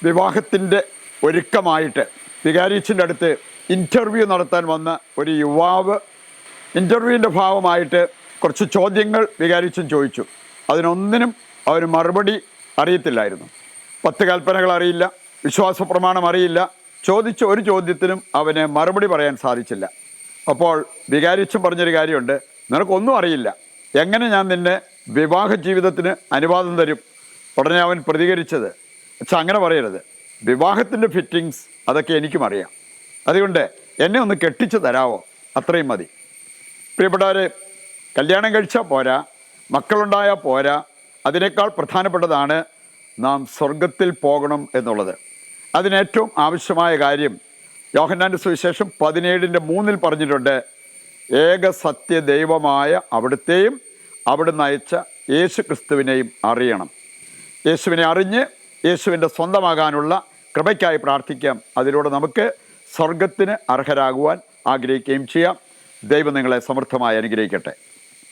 വിവാഹത്തിൻ്റെ ഒരുക്കമായിട്ട് വികാരിച്ചിൻ്റെ അടുത്ത് ഇൻ്റർവ്യൂ നടത്താൻ വന്ന ഒരു യുവാവ് ഇൻ്റർവ്യൂവിൻ്റെ ഭാഗമായിട്ട് കുറച്ച് ചോദ്യങ്ങൾ വികാരിച്ചൻ ചോദിച്ചു. അതിനൊന്നിനും അവന് മറുപടി അറിയത്തില്ലായിരുന്നു. 10 കൽപ്പനകൾ അറിയില്ല, വിശ്വാസ പ്രമാണം അറിയില്ല. ചോദിച്ച ഒരു ചോദ്യത്തിനും അവന് മറുപടി പറയാൻ സാധിച്ചില്ല. അപ്പോൾ വികാരിച്ചൻ പറഞ്ഞൊരു കാര്യമുണ്ട്, നിനക്കൊന്നും അറിയില്ല, എങ്ങനെ ഞാൻ നിന്നെ വിവാഹ ജീവിതത്തിന് അനുവാദം തരും? ഉടനെ അവൻ പ്രതികരിച്ചത്, പക്ഷെ അങ്ങനെ പറയരുത്, വിവാഹത്തിൻ്റെ ഫിറ്റിങ്സ് അതൊക്കെ എനിക്കും അറിയാം, അതുകൊണ്ട് എന്നെ ഒന്ന് കെട്ടിച്ച് തരാമോ, അത്രയും മതി. പ്രിയപ്പെട്ടവർ, കല്യാണം കഴിച്ചാൽ പോരാ, മക്കളുണ്ടായാൽ പോരാ, അതിനേക്കാൾ പ്രധാനപ്പെട്ടതാണ് നാം സ്വർഗത്തിൽ പോകണം എന്നുള്ളത്. അതിനേറ്റവും ആവശ്യമായ കാര്യം യോഹന്നാൻ്റെ സുവിശേഷം 17:3 പറഞ്ഞിട്ടുണ്ട്, ഏക സത്യ ദൈവമായ അവിടുത്തെയും അവിടുന്ന് അയച്ച യേശു ക്രിസ്തുവിനെയും അറിയണം. യേശുവിനെ അറിഞ്ഞ് യേശുവിൻ്റെ സ്വന്തമാകാനുള്ള കൃപയ്ക്കായി പ്രാർത്ഥിക്കാം. അതിലൂടെ നമുക്ക് സ്വർഗത്തിന് അർഹരാകുവാൻ ആഗ്രഹിക്കുകയും ചെയ്യാം. ദൈവം നിങ്ങളെ സമൃദ്ധമായി അനുഗ്രഹിക്കട്ടെ.